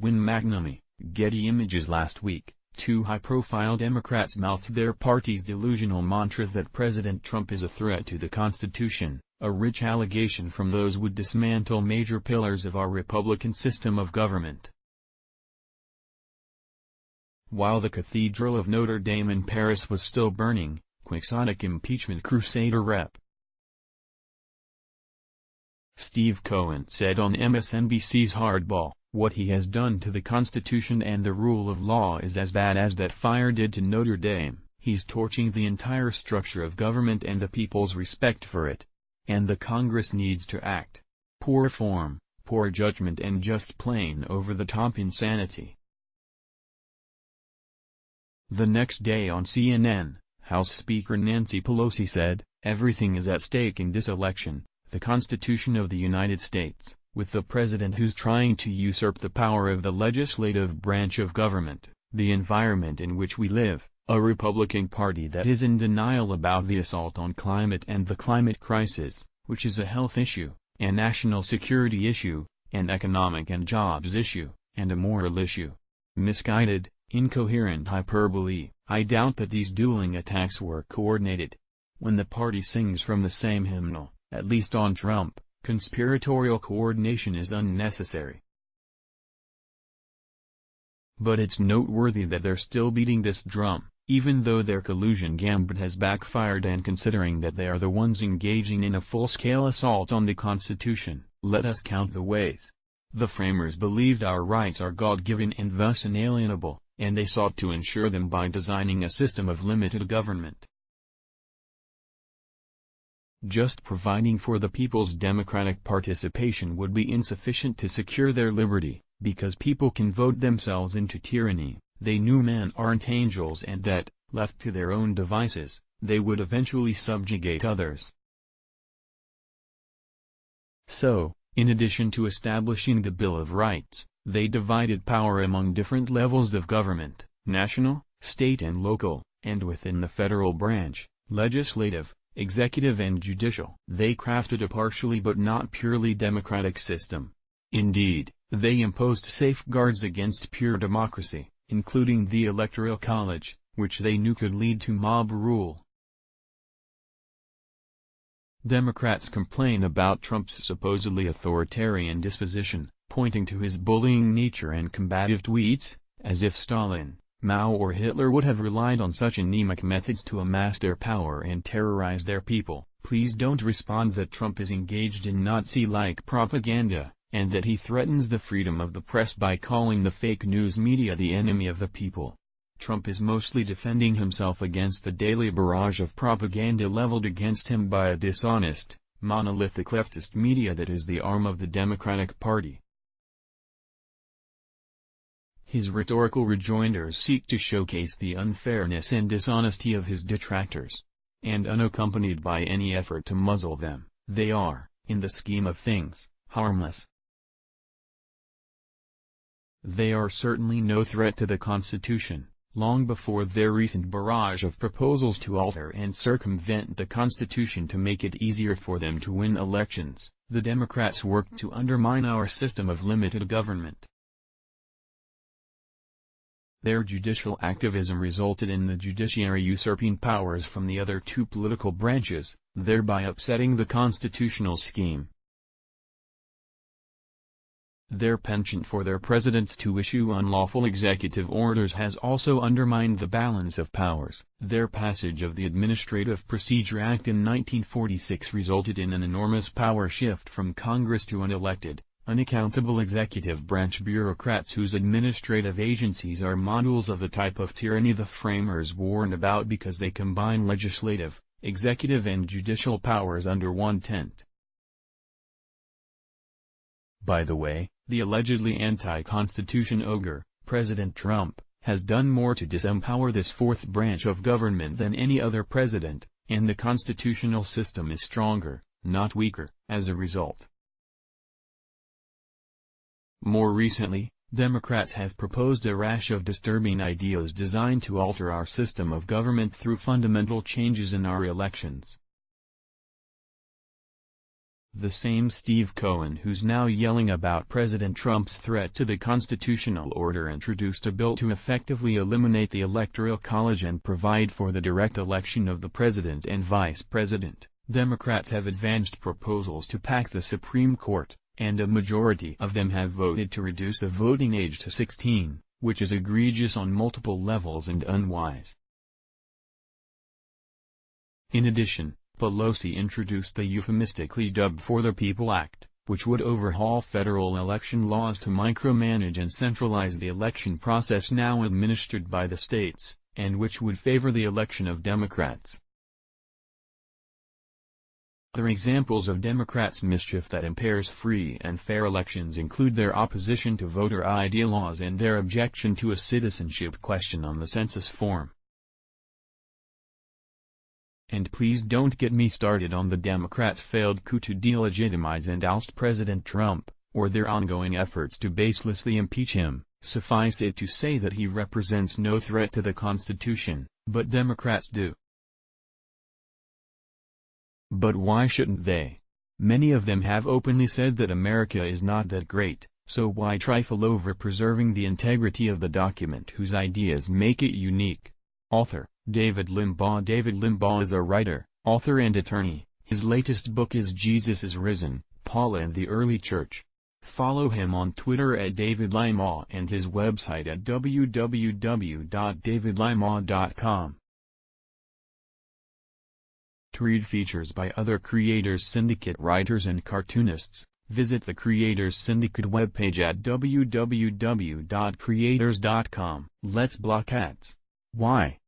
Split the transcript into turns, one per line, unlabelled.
When McNamee, Getty Images Last week, two high-profile Democrats mouthed their party's delusional mantra that President Trump is a threat to the Constitution, a rich allegation from those would dismantle major pillars of our Republican system of government. While the Cathedral of Notre Dame in Paris was still burning, quixotic impeachment crusader Rep. Steve Cohen said on MSNBC's Hardball, "What he has done to the Constitution and the rule of law is as bad as that fire did to Notre Dame. He's torching the entire structure of government and the people's respect for it. And the Congress needs to act. Poor form, poor judgment and just plain over-the-top insanity." The next day on CNN, House Speaker Nancy Pelosi said, "Everything is at stake in this election, the Constitution of the United States, with the president who's trying to usurp the power of the legislative branch of government, the environment in which we live, a Republican Party that is in denial about the assault on climate and the climate crisis, which is a health issue, a national security issue, an economic and jobs issue, and a moral issue. Misguided, incoherent hyperbole. I doubt that these dueling attacks were coordinated. When the party sings from the same hymnal, at least on Trump, conspiratorial coordination is unnecessary. But it's noteworthy that they're still beating this drum, even though their collusion gambit has backfired, and considering that they are the ones engaging in a full-scale assault on the Constitution. Let us count the ways. The framers believed our rights are God-given and thus inalienable, and they sought to ensure them by designing a system of limited government. Just providing for the people's democratic participation would be insufficient to secure their liberty, because people can vote themselves into tyranny. They knew men aren't angels and that, left to their own devices, they would eventually subjugate others. So, in addition to establishing the Bill of Rights, they divided power among different levels of government, national, state and local, and within the federal branch, legislative, executive and judicial. They crafted a partially but not purely democratic system. Indeed, they imposed safeguards against pure democracy, including the Electoral College, which they knew could lead to mob rule. Democrats complain about Trump's supposedly authoritarian disposition, pointing to his bullying nature and combative tweets, as if Stalin, Mao or Hitler would have relied on such anemic methods to amass their power and terrorize their people. Please don't respond that Trump is engaged in Nazi-like propaganda, and that he threatens the freedom of the press by calling the fake news media the enemy of the people. Trump is mostly defending himself against the daily barrage of propaganda leveled against him by a dishonest, monolithic leftist media that is the arm of the Democratic Party. His rhetorical rejoinders seek to showcase the unfairness and dishonesty of his detractors. And unaccompanied by any effort to muzzle them, they are, in the scheme of things, harmless. They are certainly no threat to the Constitution. Long before their recent barrage of proposals to alter and circumvent the Constitution to make it easier for them to win elections, the Democrats worked to undermine our system of limited government. Their judicial activism resulted in the judiciary usurping powers from the other two political branches, thereby upsetting the constitutional scheme. Their penchant for their presidents to issue unlawful executive orders has also undermined the balance of powers. Their passage of the Administrative Procedure Act in 1946 resulted in an enormous power shift from Congress to unelected, unaccountable executive branch bureaucrats whose administrative agencies are models of the type of tyranny the framers warned about because they combine legislative, executive and judicial powers under one tent. By the way, the allegedly anti-constitution ogre, President Trump, has done more to disempower this fourth branch of government than any other president, and the constitutional system is stronger, not weaker, as a result. More recently, Democrats have proposed a rash of disturbing ideas designed to alter our system of government through fundamental changes in our elections. The same Steve Cohen who's now yelling about President Trump's threat to the constitutional order introduced a bill to effectively eliminate the Electoral College and provide for the direct election of the president and vice president. Democrats have advanced proposals to pack the Supreme Court, and a majority of them have voted to reduce the voting age to 16, which is egregious on multiple levels and unwise. In addition, Pelosi introduced the euphemistically dubbed For the People Act, which would overhaul federal election laws to micromanage and centralize the election process now administered by the states, and which would favor the election of Democrats. Other examples of Democrats' mischief that impairs free and fair elections include their opposition to voter ID laws and their objection to a citizenship question on the census form. And please don't get me started on the Democrats' failed coup to delegitimize and oust President Trump, or their ongoing efforts to baselessly impeach him. Suffice it to say that he represents no threat to the Constitution, but Democrats do. But why shouldn't they? Many of them have openly said that America is not that great, so why trifle over preserving the integrity of the document whose ideas make it unique? Author David Limbaugh. David Limbaugh is a writer, author and attorney. His latest book is Jesus is Risen, Paul and the Early Church. Follow him on Twitter at David Limbaugh and his website at www.davidlimbaugh.com. To read features by other Creators Syndicate writers and cartoonists, visit the Creators Syndicate webpage at www.creators.com. Let's block ads. Why?